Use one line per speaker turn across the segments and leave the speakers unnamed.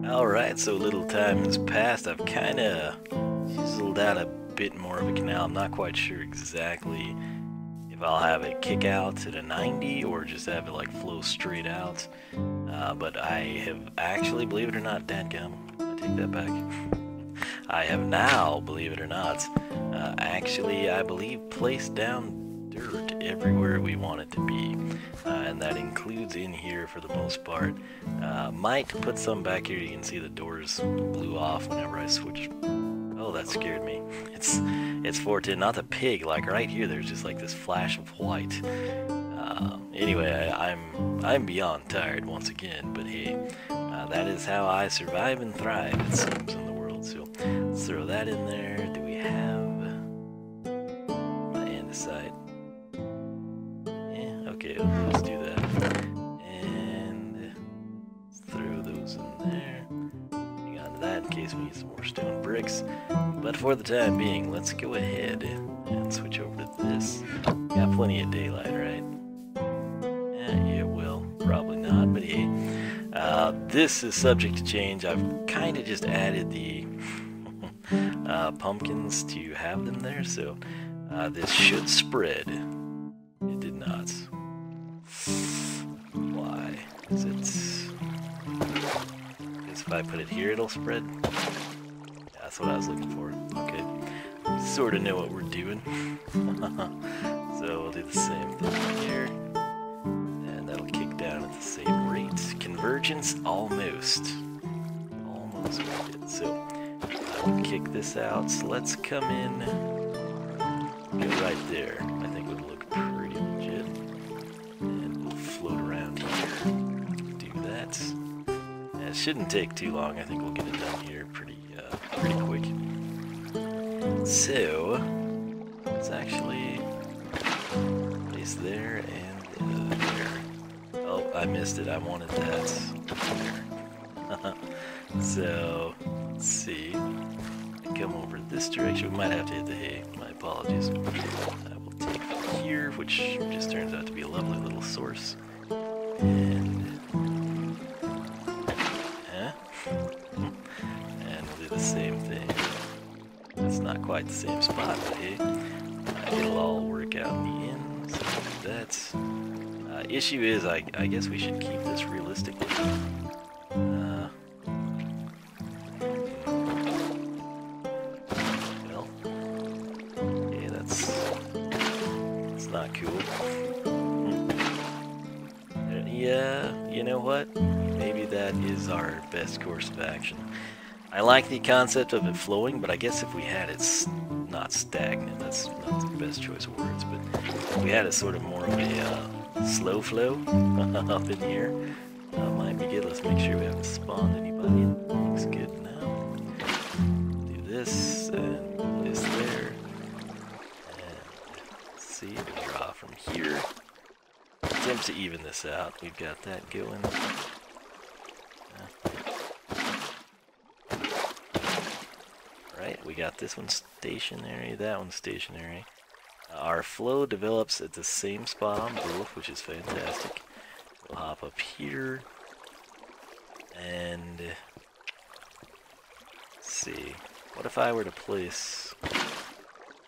Alright, so little time has passed. I've kind of chiseled out a bit more of a canal. I'm not quite sure exactly if I'll have it kick out at a 90 or just have it like flow straight out. But I have actually, believe it or not, dadgum, I take that back. I have now, believe it or not, actually, I believe, placed down dirt everywhere we want it to be. And that includes in here for the most part. Might put some back here. You can see the doors blew off whenever I switched. Oh, that scared me. It's 410, not the pig. Like right here, there's just like this flash of white. Anyway, I'm beyond tired once again, but hey, that is how I survive and thrive, it seems, in the world. So let's throw that in there. Do we have andesite? Yeah, okay, let's do that. And let's throw those in there. Hang on to that in case we need some more stone bricks. But for the time being, let's go ahead and switch over to this. Got plenty of daylight, right? Yeah, well, probably not, but hey. This is subject to change. I've kind of just added the pumpkins to have them there, so this should spread. It did not. Why is it? I guess if I put it here, it'll spread. Yeah, that's what I was looking for. Okay, sort of know what we're doing. So we'll do the same thing here, and that'll kick down at the same rate. Convergence almost made it. So I will kick this out. So let's come in. Go right there. I think would look pretty legit. And we'll float around here. Do that. And it shouldn't take too long. I think we'll get it done here pretty quick. So let's actually place there and there. Oh, I missed it. I wanted that there. So let's see. Come over this direction. We might have to hit the hay. My apologies. I will take from here, which just turns out to be a lovely little source. And and we'll do the same thing. It's not quite the same spot, but hey, it'll all work out in the end. So that's issue is I guess we should keep this realistically. Not cool. Yeah, you know what? Maybe that is our best course of action. I like the concept of it flowing, but I guess if we had it not stagnant, that's not the best choice of words, but if we had it sort of more of a slow flow up in here, might be good. Let's make sure we haven't spawned anybody. Looks good now. Do this, and this there. See, we draw from here. Attempt to even this out. We've got that going. Right, we got this one stationary, that one stationary. Our flow develops at the same spot on both, which is fantastic. We'll hop up here. And let's see. What if I were to place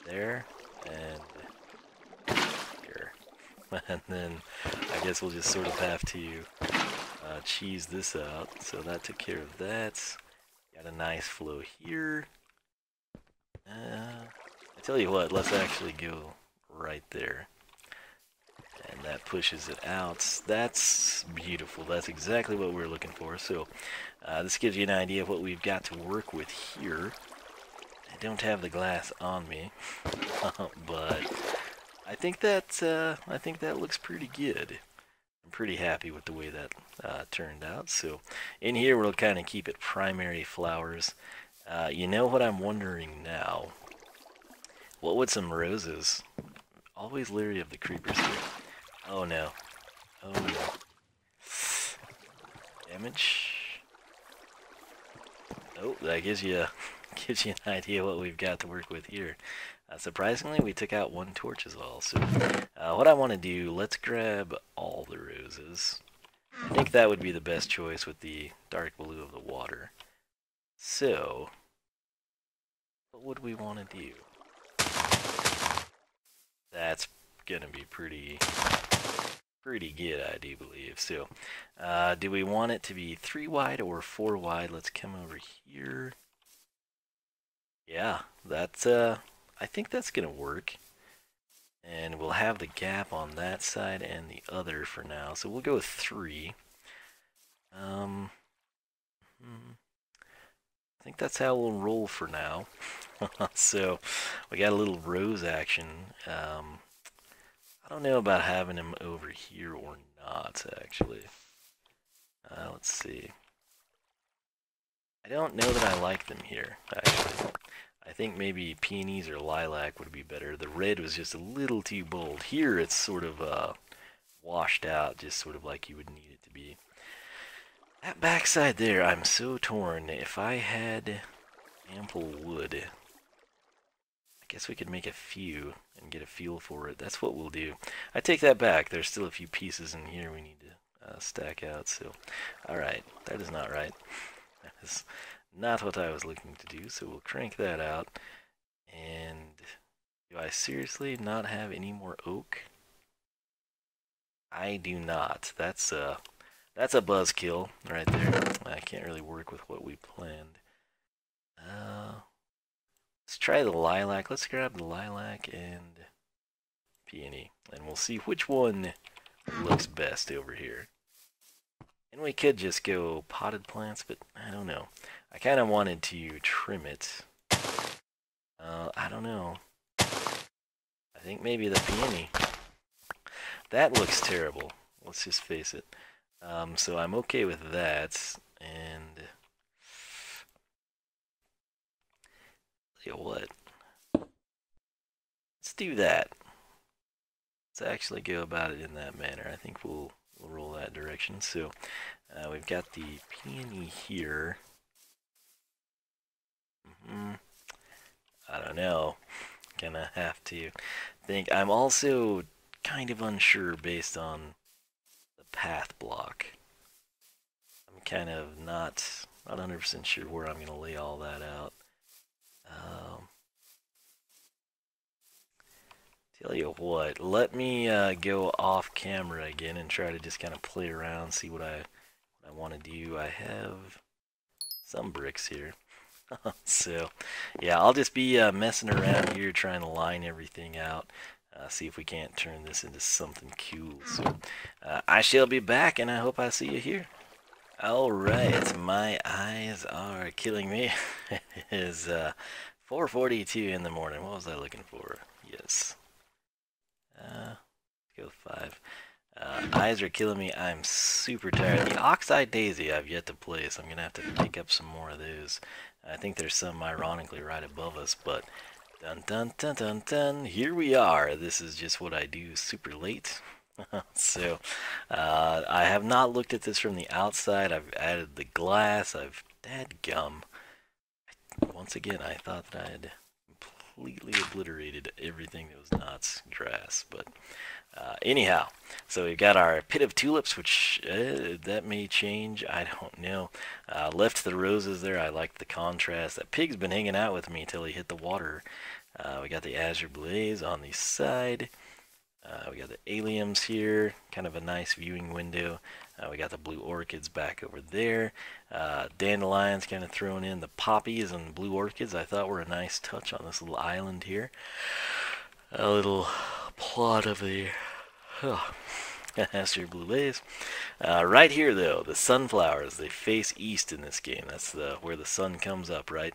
there and and then I guess we'll just sort of have to cheese this out. So that took care of that. Got a nice flow here. I tell you what, let's actually go right there. And that pushes it out. That's beautiful. That's exactly what we're looking for. So this gives you an idea of what we've got to work with here. I don't have the glass on me, but I think that looks pretty good. I'm pretty happy with the way that turned out. So in here we'll kind of keep it primary flowers. You know what I'm wondering now? What would some roses? Always leery of the creepers here. Oh no. Oh no. Damage. Oh, that gives you an idea what we've got to work with here. Surprisingly, we took out one torch as well. So what I want to do, let's grab all the roses. I think that would be the best choice with the dark blue of the water. So, what would we want to do? That's gonna be pretty good, I do believe. So, do we want it to be 3 wide or 4 wide? Let's come over here. Yeah, that's I think that's gonna work. And we'll have the gap on that side and the other for now. So we'll go with 3. I think that's how we'll roll for now. So we got a little rose action. I don't know about having him over here or not, actually. Let's see. I don't know that I like them here, actually. I think maybe peonies or lilac would be better. The red was just a little too bold. Here it's sort of washed out, just sort of like you would need it to be. That backside there, I'm so torn. If I had ample wood, I guess we could make a few and get a feel for it. That's what we'll do. I take that back. There's still a few pieces in here we need to stack out. So, alright, that is not right. That is not what I was looking to do, so we'll crank that out. And do I seriously not have any more oak? I do not. That's a buzzkill right there. I can't really work with what we planned. Let's try the lilac. Let's grab the lilac and peony, and we'll see which one looks best over here. And we could just go potted plants, but I don't know. I kind of wanted to trim it. I don't know. I think maybe the peony. That looks terrible. Let's just face it. So I'm okay with that. And tell you what. Let's do that. Let's actually go about it in that manner. I think we'll roll that direction. So we've got the peony here. I don't know. Gonna have to think. I'm also kind of unsure based on the path block. I'm kind of not 100% sure where I'm gonna lay all that out. Tell you what, let me go off camera again and try to just kind of play around, see what I want to do. I have some bricks here. So, yeah, I'll just be messing around here trying to line everything out. See if we can't turn this into something cool. So, I shall be back, and I hope I see you here. Alright, my eyes are killing me. It is 4:42 in the morning. What was I looking for? Yes. Let's go with 5. Eyes are killing me. I'm super tired. The Oxeye Daisy I've yet to play, so I'm going to have to pick up some more of those. I think there's some ironically right above us, but dun dun dun dun dun, here we are. This is just what I do super late. So, I have not looked at this from the outside. I've added the glass. Dadgum. Once again, I thought that I had completely obliterated everything that was not grass, but anyhow, so we've got our pit of tulips, which that may change, I don't know. Left the roses there. I like the contrast. That pig's been hanging out with me till he hit the water. We got the azure blaze on the side. We got the alliums here, kind of a nice viewing window. We got the blue orchids back over there. Dandelions kind of thrown in. The poppies and blue orchids I thought were a nice touch on this little island here. A little plot of the azure blue blaze. Right here though, the sunflowers, they face east in this game. That's where the sun comes up, right?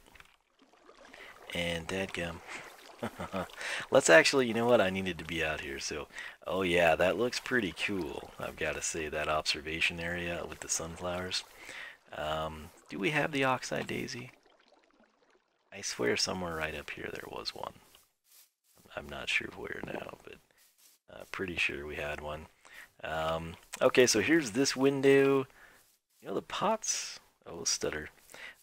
And dadgum. Let's actually, you know what, I needed to be out here, so, oh yeah, that looks pretty cool. I've got to say, that observation area with the sunflowers. Do we have the Oxeye Daisy? I swear somewhere right up here there was one. I'm not sure where now, but pretty sure we had one. Okay, so here's this window. You know, the pots, oh, stutter.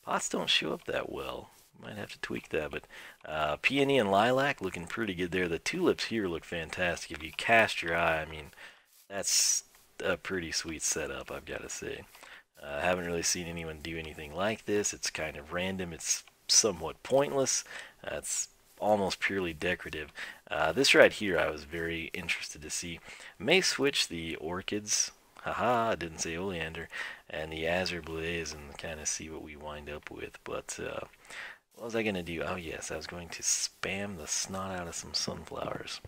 Pots don't show up that well. Might have to tweak that, but peony and lilac looking pretty good there. The tulips here look fantastic. If you cast your eye, I mean, that's a pretty sweet setup, I've got to say. I haven't really seen anyone do anything like this. It's kind of random. It's somewhat pointless. It's almost purely decorative. This right here I was very interested to see. May switch the orchids, haha, I didn't say oleander, and the azure blaze and kind of see what we wind up with. But what was I going to do? Oh yes, I was going to spam the snot out of some sunflowers.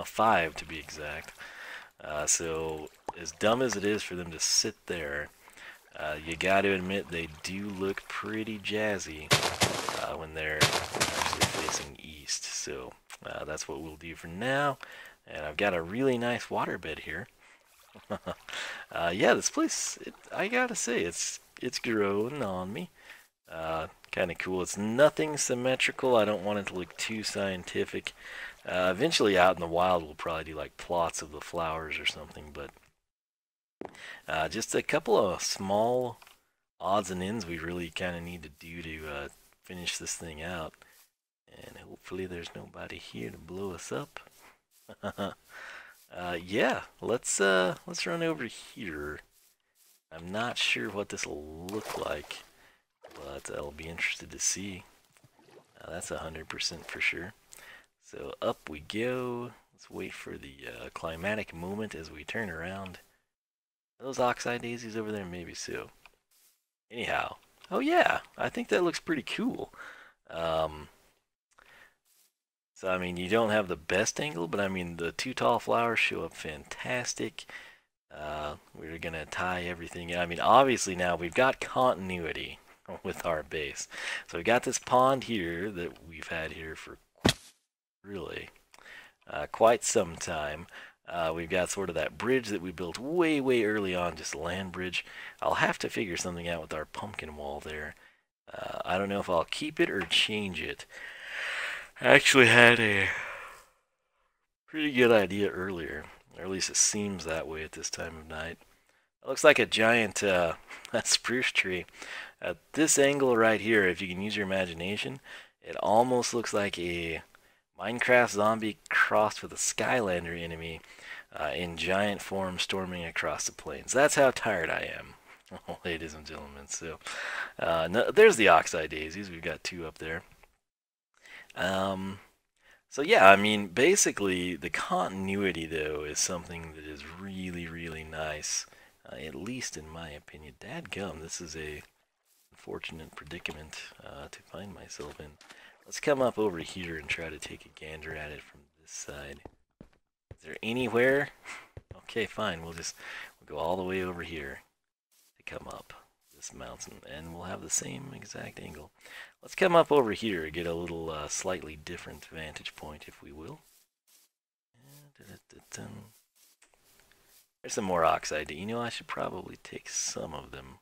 5 to be exact. So as dumb as it is for them to sit there, you got to admit they do look pretty jazzy when they're actually facing east. So that's what we'll do for now. And I've got a really nice waterbed here. Yeah, this place, I gotta say, it's growing on me. Kind of cool. It's nothing symmetrical. I don't want it to look too scientific. Eventually out in the wild we'll probably do like plots of the flowers or something, but just a couple of small odds and ends we really kind of need to do to finish this thing out. And hopefully there's nobody here to blow us up. Yeah, let's run over here. I'm not sure what this will look like, but I'll be interested to see. That's 100% for sure. So up we go. Let's wait for the climatic moment as we turn around. Are those oxeye daisies over there? Maybe so. Anyhow, oh yeah, I think that looks pretty cool. So I mean, you don't have the best angle, but I mean the two tall flowers show up fantastic. We're gonna tie everything in. I mean, obviously now we've got continuity with our base. So we got this pond here that we've had here for really quite some time. We've got sort of that bridge that we built way early on, just a land bridge. I'll have to figure something out with our pumpkin wall there. I don't know if I'll keep it or change it. I actually had a pretty good idea earlier, or at least it seems that way at this time of night. It looks like a giant spruce tree. At this angle right here, if you can use your imagination, it almost looks like a Minecraft zombie crossed with a Skylander enemy in giant form storming across the plains. That's how tired I am, ladies and gentlemen. So no, there's the oxeye daisies. We've got 2 up there. So yeah, I mean, basically the continuity though is something that is really nice, at least in my opinion. Dadgum, this is a unfortunate predicament to find myself in. Let's come up over here and try to take a gander at it from this side. Is there anywhere? Okay, fine. We'll go all the way over here to come up this mountain, and we'll have the same exact angle. Let's come up over here and get a little slightly different vantage point, if we will. There's some more oxide. You know, I should probably take some of them.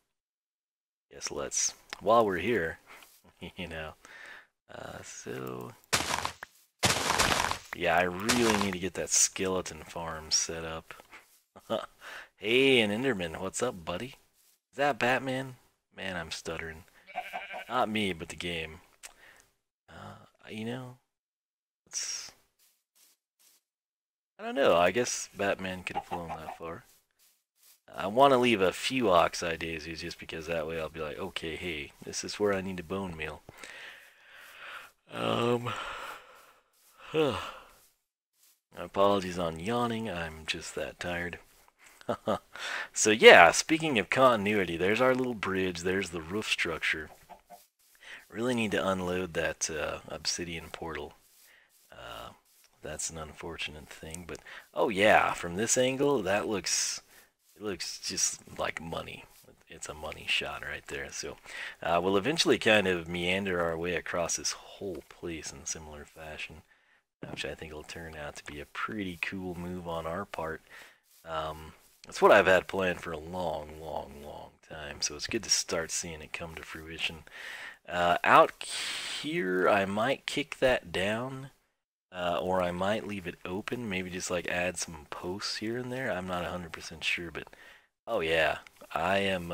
Yes, let's. While we're here, you know. So, yeah, I really need to get that skeleton farm set up. Hey, an Enderman, what's up, buddy? Is that Batman? Man, I'm stuttering. Not me, but the game. You know, I don't know, I guess Batman could have flown that far. I want to leave a few oxeye daisies just because that way I'll be like, okay, hey, this is where I need a bone meal. Apologies on yawning, I'm just that tired. So yeah, speaking of continuity, there's our little bridge, there's the roof structure. Really need to unload that obsidian portal. That's an unfortunate thing, but oh yeah, from this angle, it looks just like money. It's a money shot right there. So we'll eventually kind of meander our way across this whole place in similar fashion, which I think will turn out to be a pretty cool move on our part. That's what I've had planned for a long time, so it's good to start seeing it come to fruition. Out here, I might kick that down, or I might leave it open, maybe just like add some posts here and there. I'm not 100% sure, but oh yeah, I'm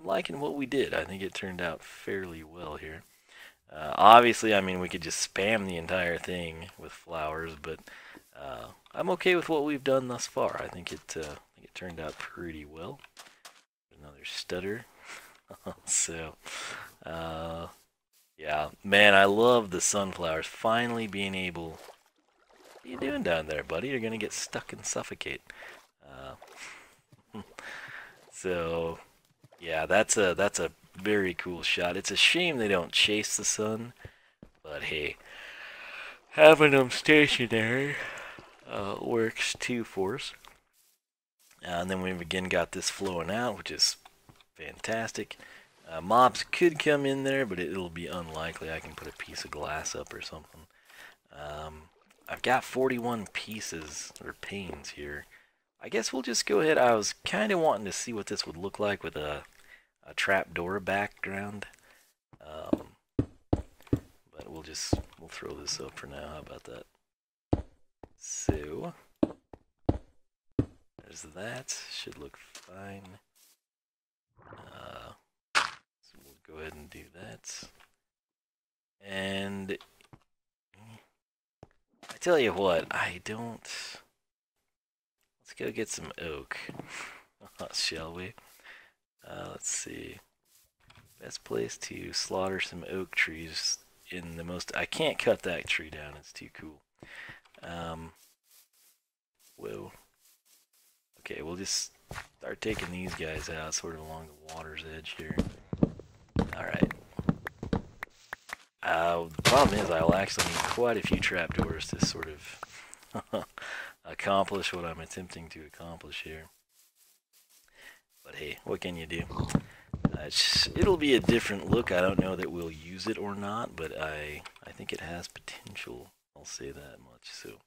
liking what we did. I think it turned out fairly well here. Obviously, I mean, we could just spam the entire thing with flowers, but I'm okay with what we've done thus far. I think it think it turned out pretty well. Another stutter. So, yeah, man, I love the sunflowers finally being able. What are you doing down there, buddy? You're gonna get stuck and suffocate. So, yeah, that's a very cool shot. It's a shame they don't chase the sun, but hey, having them stationary works too for us. And then we've again got this flowing out, which is fantastic. Mobs could come in there, but it'll be unlikely. I can put a piece of glass up or something. I've got 41 pieces, or panes here. I guess we'll just go ahead. I was kind of wanting to see what this would look like with a trapdoor background. But we'll throw this up for now. How about that? So, there's that. Should look fine. So we'll go ahead and do that. And I tell you what, I don't. Let's go get some oak, shall we? Let's see. Best place to slaughter some oak trees in the most. I can't cut that tree down, it's too cool. Whoa. Okay, we'll just start taking these guys out sort of along the water's edge here. Alright. The problem is I'll actually need quite a few trapdoors to sort of accomplish what I'm attempting to accomplish here. But hey, what can you do? It'll be a different look. I don't know that we'll use it or not, but I think it has potential. I'll say that much. So,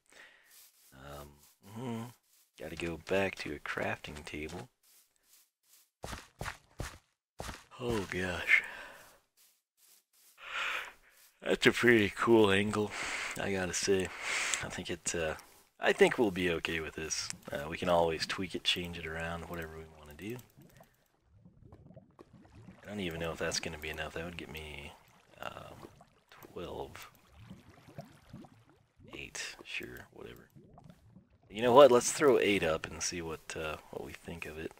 got to go back to a crafting table. Oh gosh, that's a pretty cool angle, I gotta say. I think we'll be okay with this. We can always tweak it, change it around, whatever we want to do. I don't even know if that's going to be enough. That would get me 12. 8, sure, whatever. You know what? Let's throw 8 up and see what we think of it.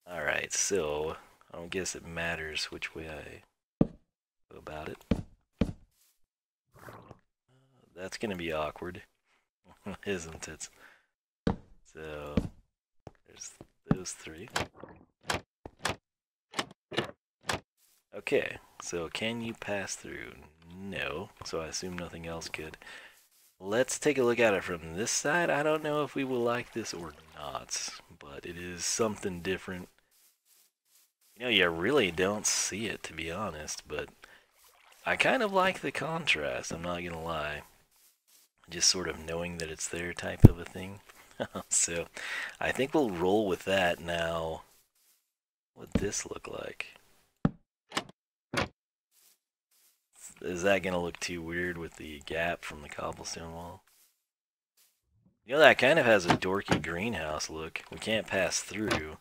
Alright, so I don't guess it matters which way I go about it. That's going to be awkward, isn't it? So, there's those 3. Okay, so can you pass through? No, so I assume nothing else could. Let's take a look at it from this side. I don't know if we will like this or not, but it is something different. You know, you really don't see it, to be honest, but I kind of like the contrast, I'm not gonna lie. Just sort of knowing that it's there type of a thing. So, I think we'll roll with that now. What'd this look like? Is that gonna look too weird with the gap from the cobblestone wall? You know, that kind of has a dorky greenhouse look. We can't pass through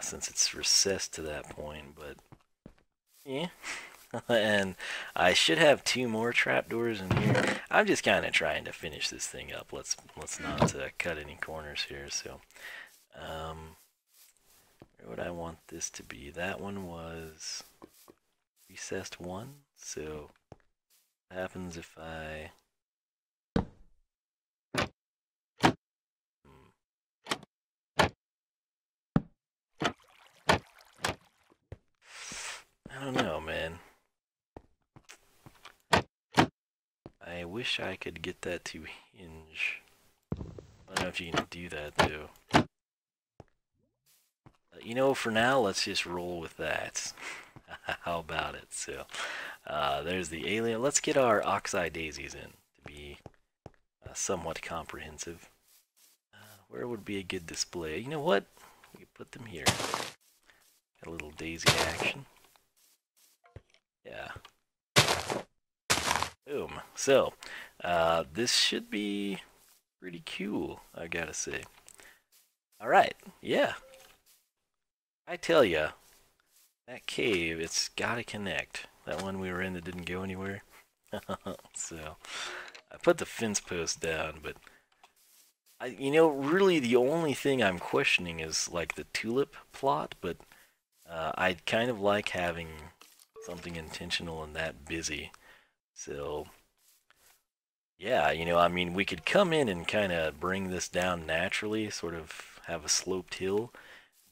since it's recessed to that point, but yeah. And I should have 2 more trapdoors in here. I'm just kind of trying to finish this thing up. Let's not cut any corners here. So, where would I want this to be? That one was recessed 1. So, what happens if I... I don't know, man. I wish I could get that to hinge. I don't know if you can do that, though. You know, for now, let's just roll with that. How about it? So, there's the alien. Let's get our oxeye daisies in to be somewhat comprehensive. Where would be a good display? You know what? We could put them here. Got a little daisy action. Yeah. Boom. So, this should be pretty cool, I gotta say. Alright, yeah. I tell ya, that cave, it's gotta connect. That one we were in that didn't go anywhere. So, I put the fence post down, but You know, really the only thing I'm questioning is like the tulip plot, but I'd kind of like having something intentional and that busy. So, yeah, you know, I mean, we could come in and kind of bring this down naturally, sort of have a sloped hill,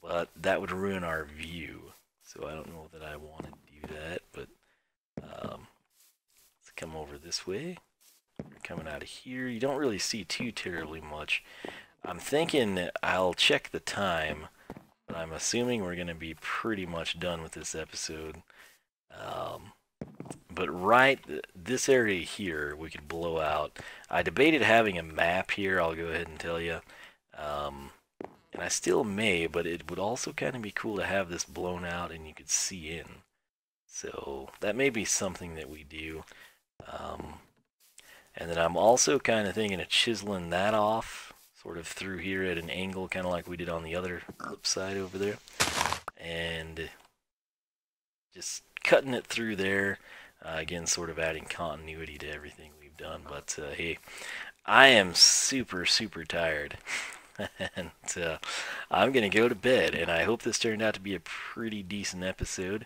but that would ruin our view. So I don't know that I want to do that, but let's come over this way. We're coming out of here. You don't really see too terribly much. I'm thinking I'll check the time, but I'm assuming we're going to be pretty much done with this episode. Um, but right, this area here, we could blow out. I debated having a map here, I'll go ahead and tell you. And I still may, but it would also kind of be cool to have this blown out and you could see in. So that may be something that we do. And then I'm also kind of thinking of chiseling that off, sort of through here at an angle, kind of like we did on the other flip side over there. And just cutting it through there. Again, sort of adding continuity to everything we've done. But hey, I am super, super tired. And I'm going to go to bed. And I hope this turned out to be a pretty decent episode.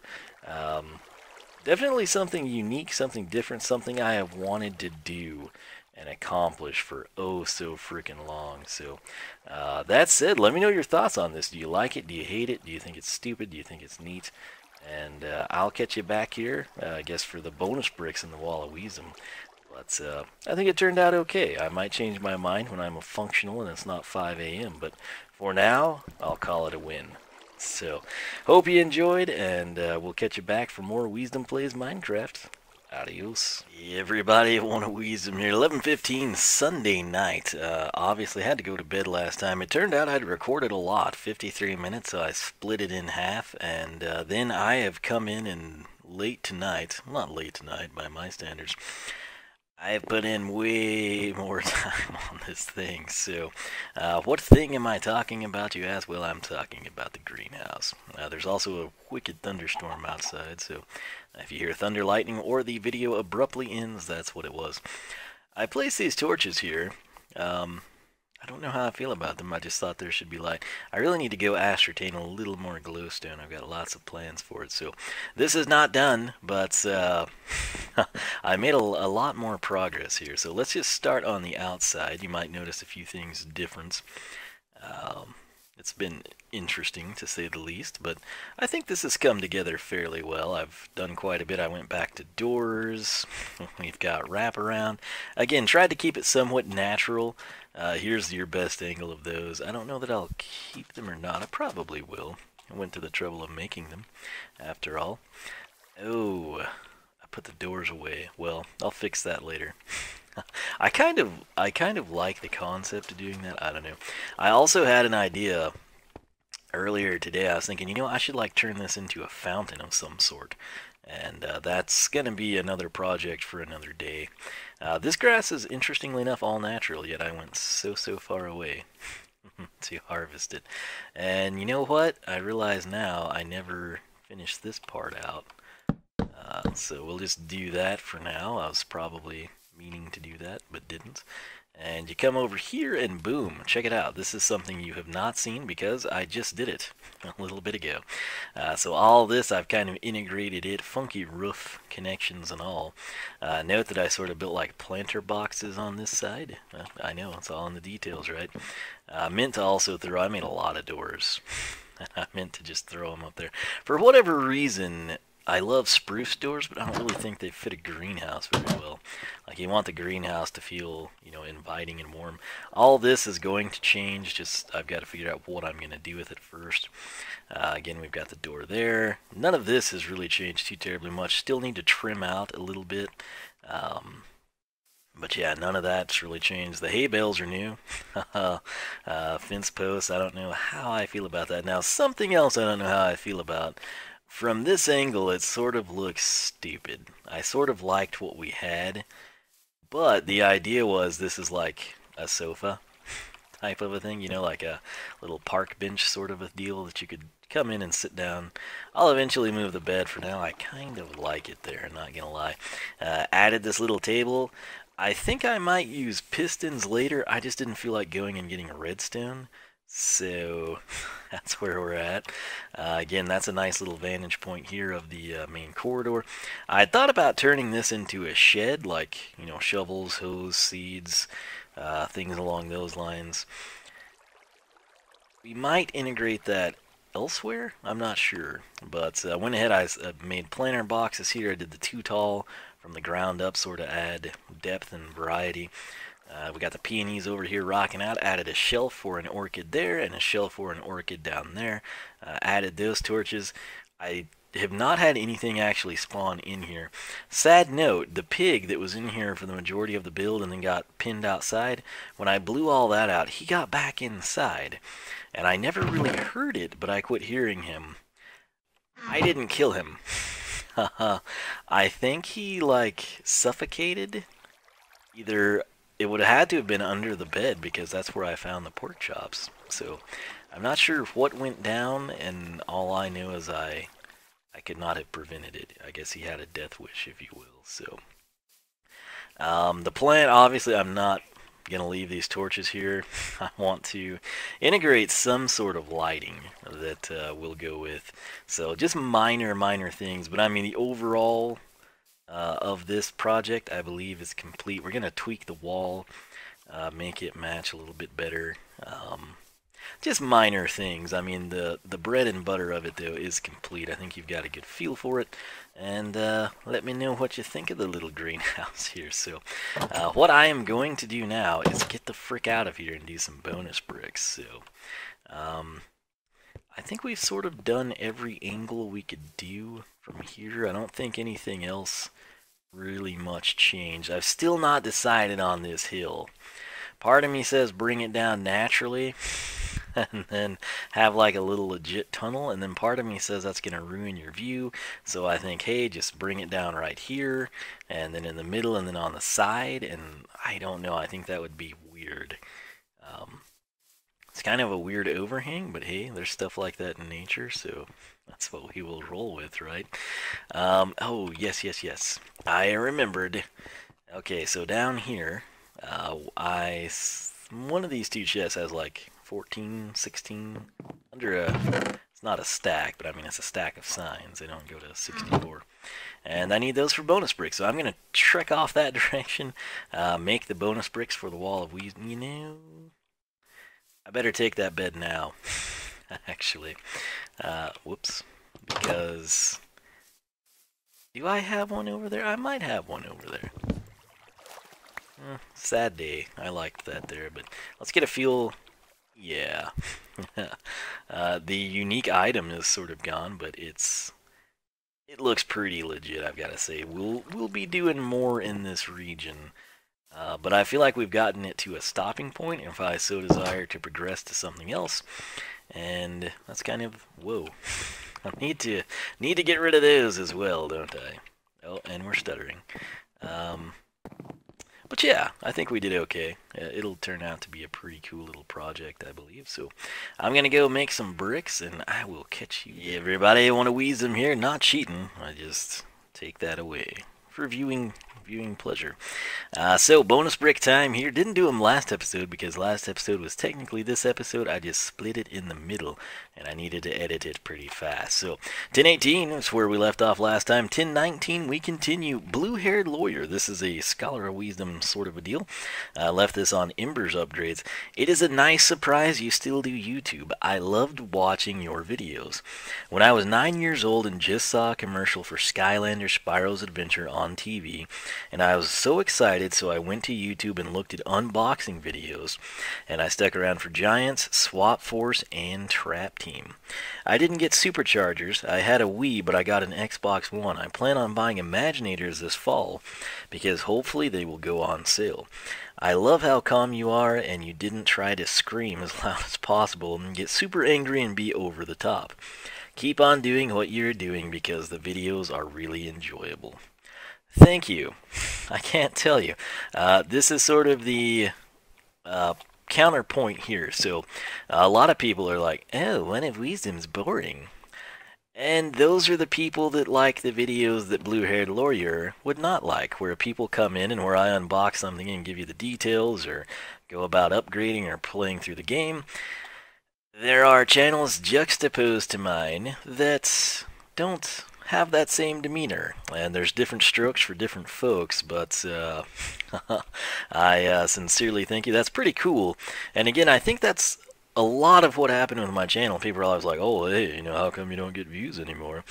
Definitely something unique, something different, something I have wanted to do and accomplish for oh so freaking long. So that said, let me know your thoughts on this. Do you like it? Do you hate it? Do you think it's stupid? Do you think it's neat? And I'll catch you back here, I guess, for the bonus bricks in the Wall of Wiisdom. But I think it turned out okay. I might change my mind when I'm functional and it's not 5 a.m. But for now, I'll call it a win. So, hope you enjoyed, and we'll catch you back for more Wiisdom Plays Minecraft. Adios. Hey everybody, One of Wiisdom here. 11:15 Sunday night. Obviously had to go to bed last time. It turned out I'd recorded a lot, 53 minutes, so I split it in half, and then I have come in and late tonight, not late tonight by my standards, I have put in way more time on this thing. So, what thing am I talking about, you ask? Well, I'm talking about the greenhouse. There's also a wicked thunderstorm outside, so if you hear thunder, lightning, or the video abruptly ends, that's what it was. I placed these torches here. I don't know how I feel about them. I just thought there should be light. I really need to go ascertain a little more glowstone. I've got lots of plans for it. So this is not done, but I made a lot more progress here. So let's just start on the outside. You might notice a few things different. It's been interesting, to say the least, but I think this has come together fairly well. I've done quite a bit. I went back to doors. We've got wraparound. Again, tried to keep it somewhat natural. Here's your best angle of those. I don't know that I'll keep them or not. I probably will. I went to the trouble of making them, after all. Oh, I put the doors away. Well, I'll fix that later. I kind of like the concept of doing that. I don't know. I also had an idea earlier today. I was thinking, you know, I should like turn this into a fountain of some sort. And that's going to be another project for another day. This grass is, interestingly enough, all natural, yet I went so far away to harvest it. And you know what? I realize now I never finished this part out. So we'll just do that for now. I was probably meaning to do that, but didn't. And you come over here and boom, check it out. This is something you have not seen because I just did it a little bit ago. So all this, I've kind of integrated it, funky roof connections and all. Note that I sort of built like planter boxes on this side. I know, it's all in the details, right? Meant to also throw, I made a lot of doors. I meant to just throw them up there. For whatever reason, I love spruce doors, but I don't really think they fit a greenhouse very well. Like, you want the greenhouse to feel, you know, inviting and warm. All this is going to change, just I've got to figure out what I'm going to do with it first. Again, we've got the door there. None of this has really changed too terribly much. Still need to trim out a little bit. But yeah, none of that's really changed. The hay bales are new. Fence posts, I don't know how I feel about that. Now, something else I don't know how I feel about. From this angle, it sort of looks stupid. I sort of liked what we had, but the idea was this is like a sofa type of a thing, you know, like a little park bench sort of a deal that you could come in and sit down. I'll eventually move the bed. For now, I kind of like it there, not gonna lie. Added this little table. I think I might use pistons later. I just didn't feel like going and getting a redstone. So that's where we're at. Again, that's a nice little vantage point here of the main corridor. I thought about turning this into a shed, like, you know, shovels, hose, seeds, things along those lines. We might integrate that elsewhere. I'm not sure. But I went ahead, I made planter boxes here. I did the 2 tall from the ground up, sort of add depth and variety. We got the peonies over here rocking out. Added a shelf for an orchid there and a shelf for an orchid down there. Added those torches. I have not had anything actually spawn in here. Sad note, the pig that was in here for the majority of the build and then got pinned outside, when I blew all that out, he got back inside. And I never really heard it, but I quit hearing him. I didn't kill him. I think he, like, suffocated. Either it would have had to have been under the bed because that's where I found the pork chops. So I'm not sure what went down, and all I know is I could not have prevented it. I guess he had a death wish, if you will. So the plan, obviously, I'm not gonna leave these torches here. I want to integrate some sort of lighting that we'll go with. So just minor things, but I mean the overall of this project, I believe, is complete. We're gonna tweak the wall, make it match a little bit better. Just minor things. I mean, the bread and butter of it, though, is complete. I think you've got a good feel for it. And let me know what you think of the little greenhouse here. So what I am going to do now is get the frick out of here and do some bonus bricks. So I think we've sort of done every angle we could do from here. I don't think anything else really much changed. I've still not decided on this hill. Part of me says bring it down naturally and then have like a little legit tunnel, and then part of me says that's going to ruin your view, so I think, hey, just bring it down right here and then in the middle and then on the side, and I don't know, I think that would be weird. It's kind of a weird overhang, but hey, there's stuff like that in nature, so that's what we will roll with, right? Oh, yes, I remembered. Okay, so down here, one of these 2 chests has like 14, 16, under it's not a stack, but I mean it's a stack of signs. They don't go to 64. And I need those for bonus bricks, so I'm going to trek off that direction, make the bonus bricks for the wall of Wiisdom. You know, I better take that bed now, actually. Whoops, because do I have one over there? I might have one over there. Sad day. I liked that there, but let's get a feel. Yeah. The unique item is sort of gone, but it looks pretty legit, I've got to say. We'll be doing more in this region, but I feel like we've gotten it to a stopping point if I so desire to progress to something else, and that's kind of, whoa. I need to get rid of those as well, don't I? Oh, and we're stuttering. But yeah, I think we did okay. It'll turn out to be a pretty cool little project, I believe. So I'm going to go make some bricks, and I will catch you. Yeah, everybody, I want to Wiisdom here. Not cheating. I just take that away for viewing pleasure. So bonus brick time here. Didn't do them last episode because last episode was technically this episode. I just split it in the middle, and I needed to edit it pretty fast. So 10:18 is where we left off last time. 10:19 we continue. Blue-haired lawyer. This is a Scholar of Wiisdom sort of a deal. Left this on Ember's upgrades. It is a nice surprise you still do YouTube. I loved watching your videos. When I was 9 years old and just saw a commercial for Skylander Spyro's Adventure on TV, and I was so excited, so I went to YouTube and looked at unboxing videos, and I stuck around for Giants, Swap Force, and Trap Team. I didn't get Superchargers. I had a Wii, but I got an Xbox One. I plan on buying Imaginators this fall, because hopefully they will go on sale. I love how calm you are, and you didn't try to scream as loud as possible and get super angry and be over the top. Keep on doing what you're doing because the videos are really enjoyable. Thank you. I can't tell you. This is sort of the counterpoint here. So a lot of people are like, oh, one of Wiisdom's boring. And those are the people that like the videos that Blue-Haired Lawyer would not like, where people come in and where I unbox something and give you the details or go about upgrading or playing through the game. There are channels juxtaposed to mine that don't have that same demeanor, and there's different strokes for different folks, but I sincerely thank you. That's pretty cool. And again, I think that's a lot of what happened with my channel. People are always like, oh, hey, you know, how come you don't get views anymore?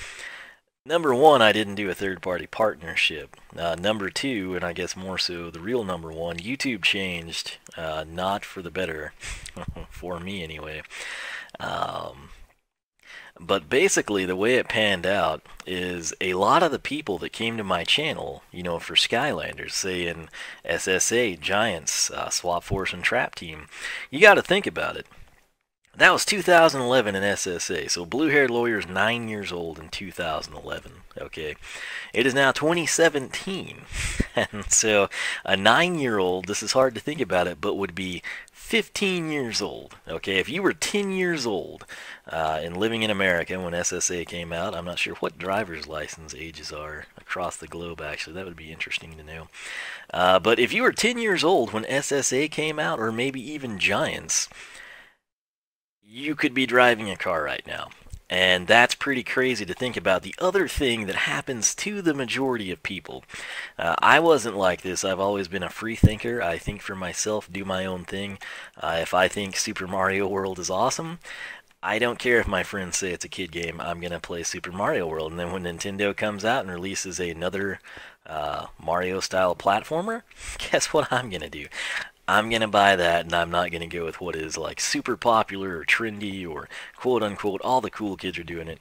Number one, I didn't do a third-party partnership. Number two, and I guess more so the real number one, YouTube changed, not for the better, for me anyway. But basically, the way it panned out is a lot of the people that came to my channel, you know, for Skylanders, say in SSA, Giants, Swap Force, and Trap Team, you got to think about it. That was 2011 in SSA, so Blue-Haired Lawyer is 9 years old in 2011, okay? It is now 2017, and so a 9-year-old, this is hard to think about it, but would be 15 years old, okay? If you were 10 years old and living in America when SSA came out, I'm not sure what driver's license ages are across the globe, actually. That would be interesting to know. But if you were 10 years old when SSA came out, or maybe even Giants, you could be driving a car right now. And that's pretty crazy to think about. The other thing that happens to the majority of people, I wasn't like this. I've always been a free thinker. I think for myself, do my own thing. If I think Super Mario World is awesome, I don't care if my friends say it's a kid game. I'm going to play Super Mario World. And then when Nintendo comes out and releases another Mario-style platformer, guess what I'm going to do? I'm going to buy that, and I'm not going to go with what is like super popular or trendy or quote unquote all the cool kids are doing it.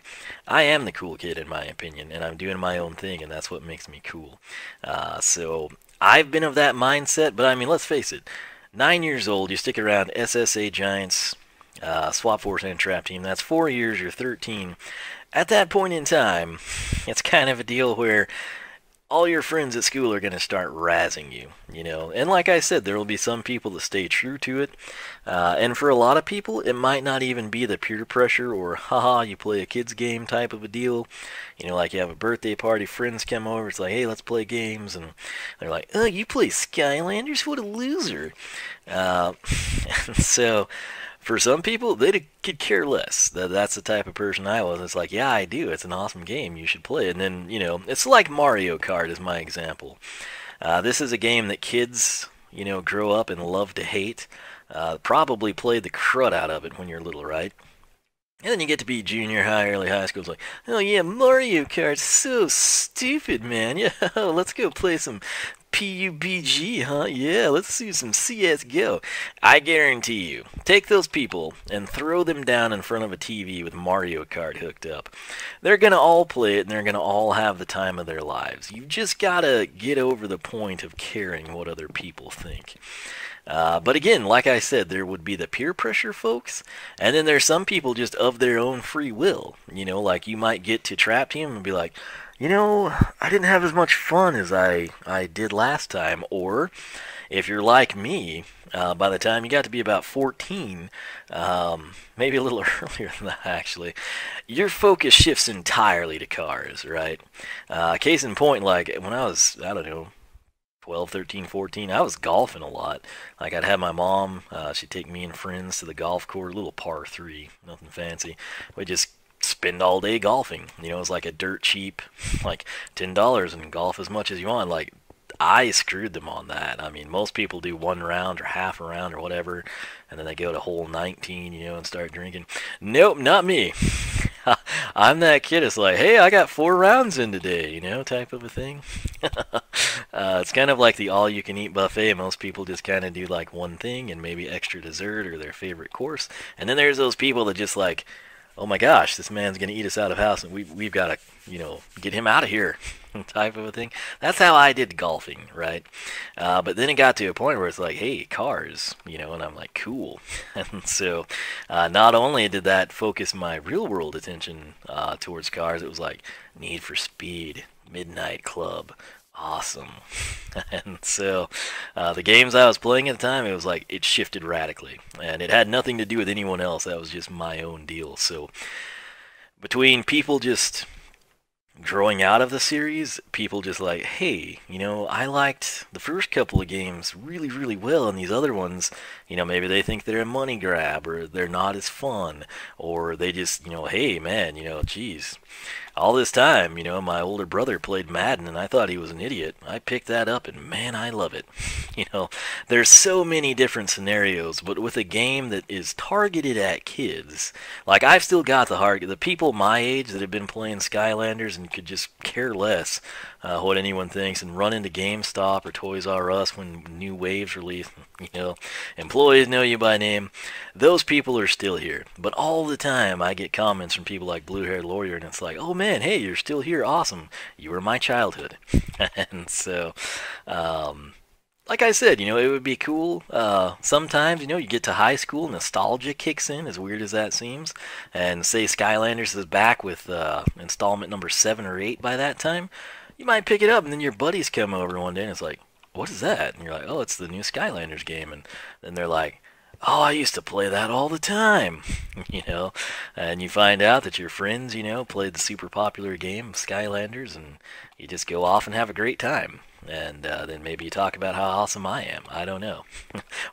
I am the cool kid in my opinion, and I'm doing my own thing, and that's what makes me cool. So I've been of that mindset, but I mean, let's face it, 9 years old, you stick around SSA, Giants, Swap Force, and Trap Team. That's 4 years, you're 13. At that point in time, it's kind of a deal where all your friends at school are going to start razzing you, you know. And like I said, there will be some people that stay true to it. And for a lot of people, it might not even be the peer pressure or, haha, you play a kid's game type of a deal. You know, like you have a birthday party, friends come over, it's like, hey, let's play games. And they're like, oh, you play Skylanders? What a loser. And so for some people, they could care less. That's the type of person I was. It's like, yeah, I do. It's an awesome game. You should play it. And then, you know, it's like Mario Kart is my example. This is a game that kids, you know, grow up and love to hate. Probably played the crud out of it when you're little, right? And then you get to be junior high, early high school. It's like, oh yeah, Mario Kart's so stupid, man. Yeah, let's go play some PUBG, huh? Yeah, let's do some CSGO. I guarantee you, take those people and throw them down in front of a TV with Mario Kart hooked up. They're going to all play it, and they're going to all have the time of their lives. You just got to get over the point of caring what other people think. But again, like I said, there would be the peer pressure folks, and then there's some people just of their own free will. You know, like you might get to Trap Team and be like, you know, I didn't have as much fun as I did last time. Or if you're like me, by the time you got to be about 14, maybe a little earlier than that actually, your focus shifts entirely to cars, right? Case in point, like when I was, I don't know, 12, 13, 14, I was golfing a lot. Like I'd have my mom, she'd take me and friends to the golf course, a little par 3, nothing fancy. We just spend all day golfing. You know, it was like a dirt cheap, like $10 and golf as much as you want. Like, I screwed them on that. I mean, most people do one round or half a round or whatever, and then they go to hole 19, you know, and start drinking. Nope, not me. I'm that kid. It's like, hey, I got 4 rounds in today, you know, type of a thing. It's kind of like the all-you-can-eat buffet. Most people just kind of do like one thing and maybe extra dessert or their favorite course. And then there's those people that just like, oh my gosh, this man's going to eat us out of house, and we've got to, you know, get him out of here, type of a thing. That's how I did golfing, right? But then it got to a point where it's like, hey, cars, you know, and I'm like, cool. And so not only did that focus my real-world attention towards cars, it was like Need for Speed, Midnight Club, awesome. And so the games I was playing at the time, it was like it shifted radically, and it had nothing to do with anyone else. That was just my own deal. So between people just growing out of the series, people just like, hey, I liked the first couple of games really, really well, and these other ones, maybe they think they're a money grab, or they're not as fun, or they just, hey, man, geez, all this time, my older brother played Madden and I thought he was an idiot. I picked that up and man, I love it. There's so many different scenarios, but with a game that is targeted at kids, like I've still got the people my age that have been playing Skylanders and could just care less what anyone thinks and run into GameStop or Toys R Us when new waves release, employees know you by name. Those people are still here. But all the time I get comments from people like Blue Haired Lawyer and it's like, oh man, hey, you're still here, awesome. You were my childhood. And so, like I said, it would be cool. Sometimes, you get to high school, nostalgia kicks in, as weird as that seems. And say Skylanders is back with installment number 7 or 8 by that time. You might pick it up, and then your buddies come over one day, and it's like, what is that? And you're like, oh, it's the new Skylanders game. And then they're like, oh, I used to play that all the time, and you find out that your friends, played the super popular game Skylanders, and you just go off and have a great time. And then maybe you talk about how awesome I am. I don't know.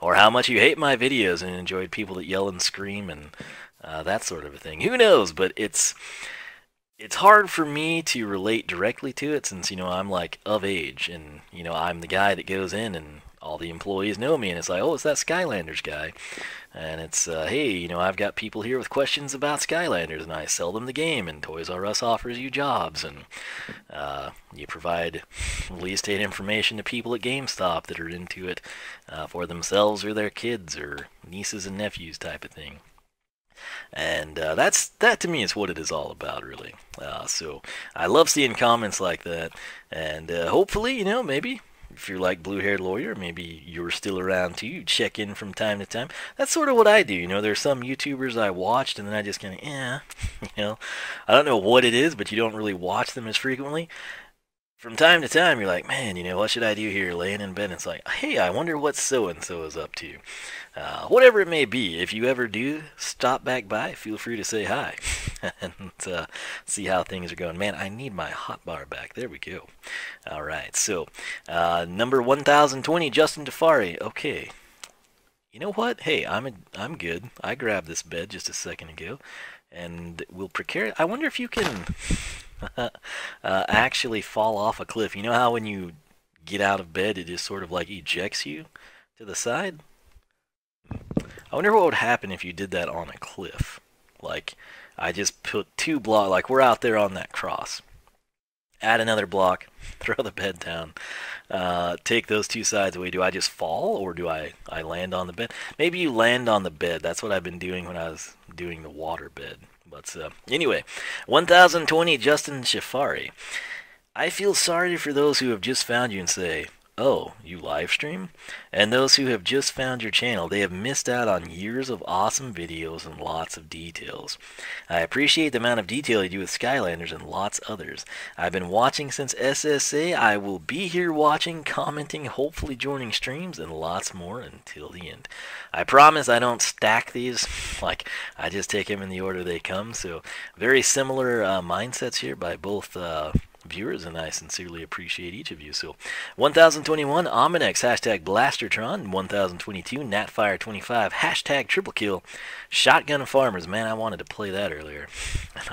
Or how much you hate my videos and enjoyed people that yell and scream and that sort of a thing. Who knows? But it's hard for me to relate directly to it since, I'm like of age and, I'm the guy that goes in and all the employees know me and it's like, oh, it's that Skylanders guy. And it's, hey, I've got people here with questions about Skylanders and I sell them the game and Toys R Us offers you jobs and you provide release date information to people at GameStop that are into it for themselves or their kids or nieces and nephews type of thing. And that to me is what it is all about, really. So I love seeing comments like that, and hopefully, maybe if you're like Blue Haired Lawyer, maybe you're still around too. You check in from time to time. That's sort of what I do. There's some YouTubers I watched, and then I just kind of, I don't know what it is, but you don't really watch them as frequently. From time to time, you're like, man, what should I do here? Laying in bed, and it's like, hey, I wonder what so-and-so is up to. Whatever it may be, if you ever do stop back by, feel free to say hi and see how things are going. Man, I need my hot bar back. There we go. All right, so number 1020, Justin Tafari. Okay. You know what? Hey, I'm good. I grabbed this bed just a second ago, and we'll procure it. I wonder if you can actually fall off a cliff. You know how when you get out of bed, it just sort of like ejects you to the side? I wonder what would happen if you did that on a cliff. Like, I just put 2 blocks, like we're out there on that cross. Add another block, throw the bed down, take those 2 sides away. Do I just fall, or do I land on the bed? Maybe you land on the bed. That's what I've been doing when I was doing the water bed. But anyway, 1020, Justin Shafari. I feel sorry for those who have just found you and say, oh, you live stream? And those who have just found your channel, they have missed out on years of awesome videos and lots of details. I appreciate the amount of detail you do with Skylanders and lots others. I've been watching since SSA. I will be here watching, commenting, hopefully joining streams, and lots more until the end. I promise I don't stack these, like I just take them in the order they come. So very similar mindsets here by both viewers, and I sincerely appreciate each of you. So 1021 Ominex, hashtag Blastertron. 1022 Natfire25, hashtag triple kill. Shotgun Farmers, man, I wanted to play that earlier and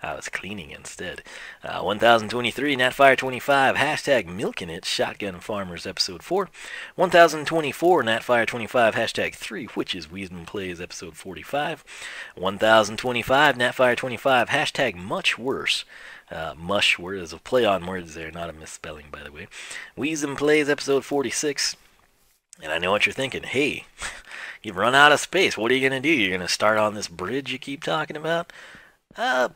I was cleaning instead. 1023 Natfire25, hashtag milking it. Shotgun Farmers episode 4. 1024 Natfire25, hashtag 3 witches Wiisdom plays episode 45. 1025 Natfire25, hashtag much worse. Mush word is a play on words there, not a misspelling, by the way. Wiisdom plays episode 46. And I know what you're thinking. Hey, you've run out of space. What are you going to do? You're going to start on this bridge you keep talking about?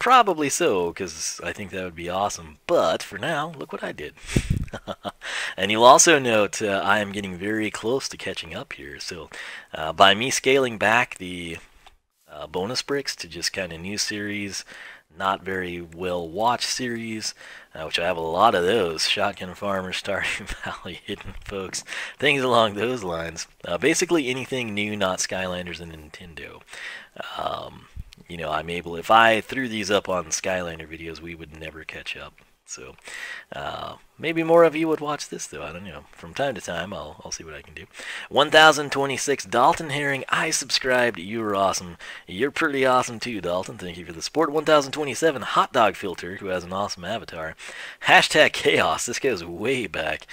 Probably so, because I think that would be awesome. But for now, look what I did. And you'll also note I am getting very close to catching up here. So by me scaling back the bonus bricks to just kind of new series, not very well watched series, which I have a lot of those. Shotgun Farmers, Stardew Valley, Hidden Folks, things along those lines. Basically anything new, not Skylanders and Nintendo. you know, I'm able, if I threw these up on Skylander videos, we would never catch up. So, maybe more of you would watch this, though. I don't know. From time to time, I'll see what I can do. 1026, Dalton Herring. I subscribed. You were awesome. You're pretty awesome, too, Dalton. Thank you for the support. 1027, Hot Dog Filter, who has an awesome avatar. Hashtag Chaos. This goes way back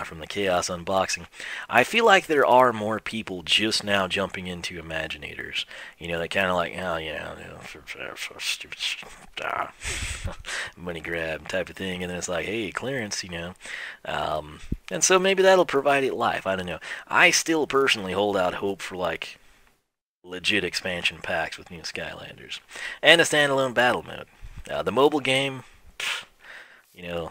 from the Chaos unboxing. I feel like there are more people just now jumping into Imaginators. You know, they kind of like, oh, yeah, money grab type of thing, and then it's like, hey, clearance, you know, and so maybe that'll provide it life. I don't know. I still personally hold out hope for like legit expansion packs with new Skylanders and a standalone battle mode. The mobile game, you know,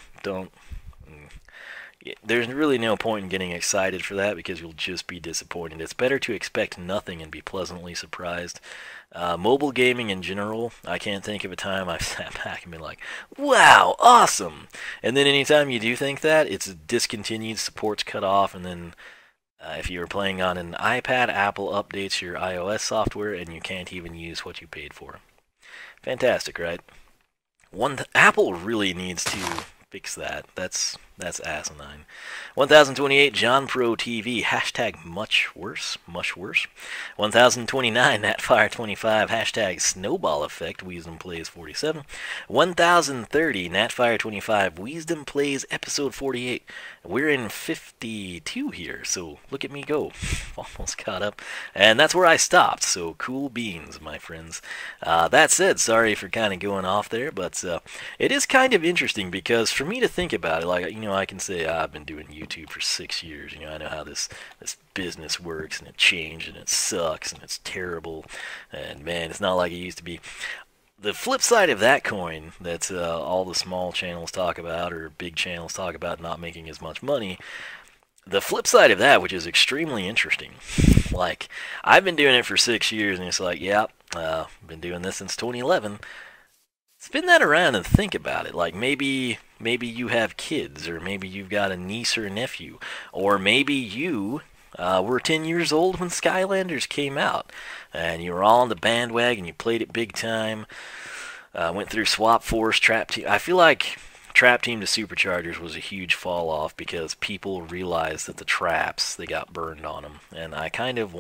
there's really no point in getting excited for that because you'll just be disappointed. It's better to expect nothing and be pleasantly surprised. Mobile gaming in general, I can't think of a time I've sat back and been like, wow, awesome! And then anytime you do think that, it's discontinued, support's cut off, and then if you were playing on an iPad, Apple updates your iOS software and you can't even use what you paid for. Fantastic, right? Apple really needs to fix that. That's asinine. 1028, John Pro TV, hashtag much worse. 1029, NatFire25, hashtag snowball effect, Wiisdom Plays 47. 1030, NatFire25, Wiisdom Plays episode 48. We're in 52 here, so look at me go. Almost caught up. And that's where I stopped, so cool beans, my friends. That said, sorry for kind of going off there, but it is kind of interesting because for me to think about it, like, you know, I can say I've been doing YouTube for 6 years. You know, I know how this business works, and it changed, and it sucks, and it's terrible, and man, it's not like it used to be. The flip side of that coin, that all the small channels talk about, or big channels talk about not making as much money, the flip side of that, which is extremely interesting, like, I've been doing it for 6 years, and it's like, yeah, been doing this since 2011. Spin that around and think about it. Like, maybe you have kids, or maybe you've got a niece or a nephew, or maybe you were 10 years old when Skylanders came out, and you were all on the bandwagon, you played it big time, went through Swap Force, Trap Team. I feel like Trap Team to Superchargers was a huge fall off because people realized that the traps, they got burned on them, and I kind of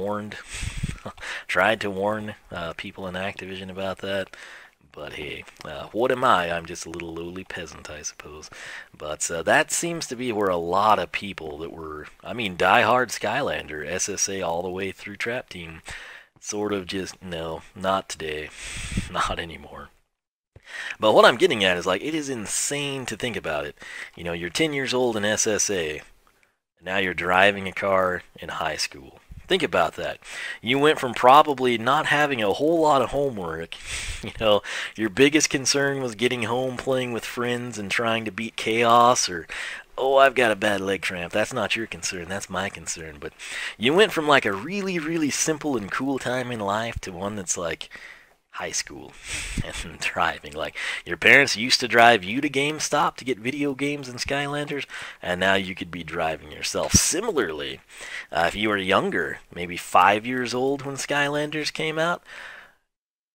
tried to warn people in Activision about that. But hey, what am I? I'm just a little lowly peasant, I suppose. But that seems to be where a lot of people that were, I mean, diehard Skylander, SSA all the way through Trap Team, sort of just, no, not today, not anymore. But what I'm getting at is, like, it is insane to think about it. You know, you're 10 years old in SSA, and now you're driving a car in high school. Think about that. You went from probably not having a whole lot of homework, you know, your biggest concern was getting home, playing with friends, and trying to beat chaos, or, oh, I've got a bad leg cramp. That's not your concern, that's my concern. But you went from like a really, really simple and cool time in life to one that's like high school and driving. Like, your parents used to drive you to GameStop to get video games and Skylanders, and now you could be driving yourself. Similarly, if you were younger, maybe 5 years old when Skylanders came out,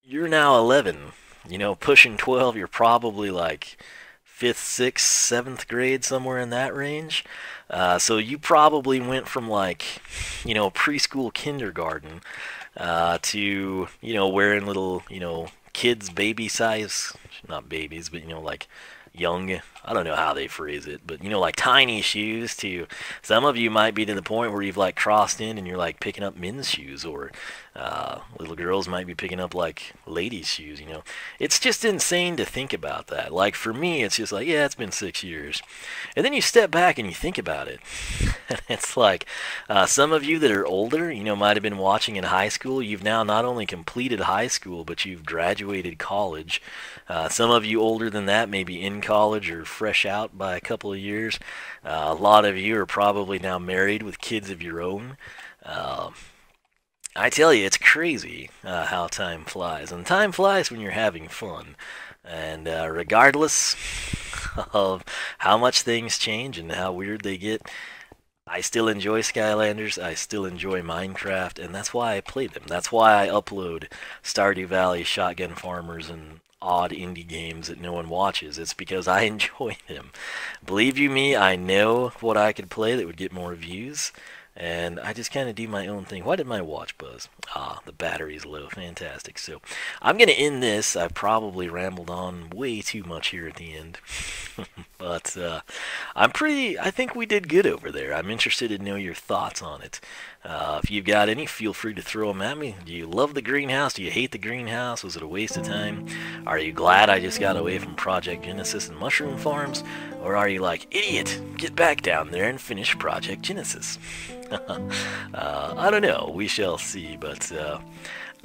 you're now 11, you know, pushing 12. You're probably like 5th, 6th, 7th grade, somewhere in that range. So you probably went from, like, you know, preschool, kindergarten, to, you know, wearing little, you know, kids baby size, not babies, but, you know, like young, I don't know how they phrase it, but, you know, like tiny shoes, to some of you might be to the point where you've like crossed in and you're like picking up men's shoes, or little girls might be picking up like ladies' shoes, you know. It's just insane to think about that. Like, for me, it's just like, yeah, it's been 6 years. And then you step back and you think about it. And it's like, some of you that are older, you know, might have been watching in high school. You've now not only completed high school, but you've graduated college. Some of you older than that, maybe in college or fresh out by a couple of years. A lot of you are probably now married with kids of your own. I tell you, it's crazy how time flies. And time flies when you're having fun. And regardless of how much things change and how weird they get, I still enjoy Skylanders, I still enjoy Minecraft, and that's why I play them. That's why I upload Stardew Valley, Shotgun Farmers, and odd indie games that no one watches. It's because I enjoy them. Believe you me, I know what I could play that would get more views, and I just kind of do my own thing. Why did my watch buzz? Ah, the battery's low. Fantastic. So I'm going to end this. I probably rambled on way too much here at the end. But I think we did good over there. I'm interested to know your thoughts on it. If you've got any, feel free to throw them at me. Do you love the greenhouse? Do you hate the greenhouse? Was it a waste of time? Are you glad I just got away from Project Genesis and mushroom farms? Or are you like, idiot, get back down there and finish Project Genesis? I don't know. We shall see. But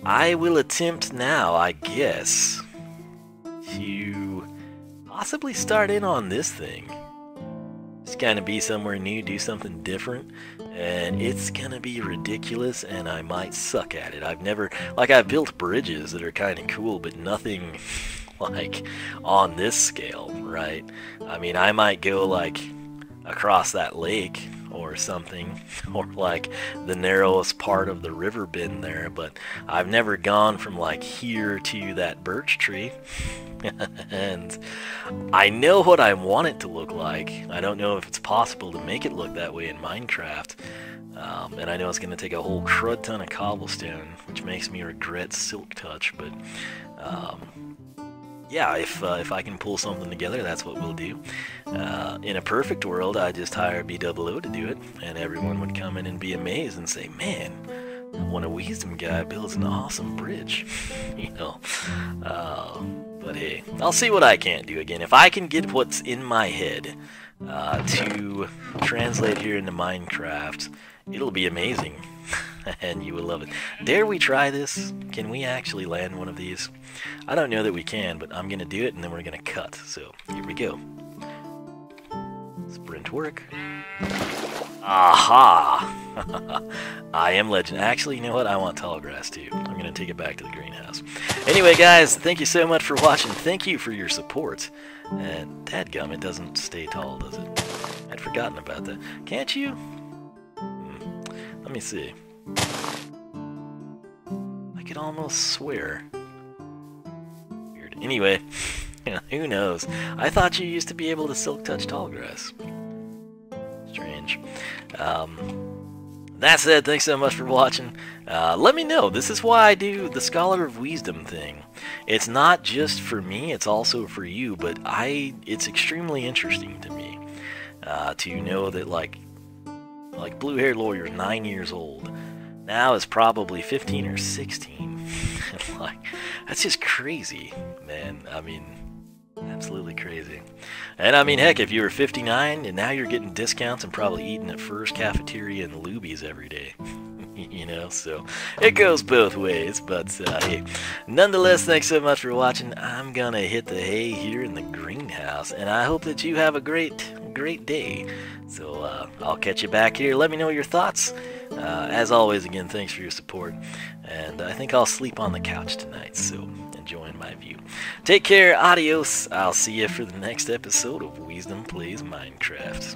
I will attempt now, I guess, to possibly start in on this thing. Just kind of be somewhere new, do something different, and it's gonna be ridiculous, and I might suck at it. I've built bridges that are kind of cool, but nothing like on this scale, right? I mean, I might go like across that lake or something, or like the narrowest part of the river bend there, but I've never gone from like here to that birch tree. And I know what I want it to look like. I don't know if it's possible to make it look that way in Minecraft. And I know it's going to take a whole crud ton of cobblestone, which makes me regret Silk Touch, but yeah, if I can pull something together, that's what we'll do. In a perfect world, I just hire B00 to do it, and everyone would come in and be amazed and say, man, when a Wiisdom guy builds an awesome bridge, you know. But hey, I'll see what I can do again. If I can get what's in my head to translate here into Minecraft, it'll be amazing. And you will love it. Dare we try this? Can we actually land one of these? I don't know that we can, but I'm going to do it, and then we're going to cut. So, here we go. Sprint work. Aha! I am legend. Actually, you know what? I want tall grass, too. I'm going to take it back to the greenhouse. Anyway, guys, thank you so much for watching. Thank you for your support. And dadgum, it doesn't stay tall, does it? I'd forgotten about that. Can't you? Let me see. I could almost swear. Weird. Anyway, who knows? I thought you used to be able to silk touch tall grass. Strange. That said, thanks so much for watching. Let me know. This is why I do the Scholar of Wiisdom thing. It's not just for me, it's also for you, but it's extremely interesting to me to know that like blue-haired lawyer, 9 years old, now is probably 15 or 16. Like, that's just crazy, man. I mean, absolutely crazy. And I mean, heck, if you were 59 and now you're getting discounts and probably eating at First Cafeteria and Luby's every day. You know, so it goes both ways. But hey, nonetheless, thanks so much for watching. I'm gonna hit the hay here in the greenhouse, and I hope that you have a great day. So I'll catch you back here. Let me know your thoughts. As always, again, thanks for your support, and I think I'll sleep on the couch tonight, so enjoying my view. Take care, adios. I'll see you for the next episode of Wiisdom Plays Minecraft.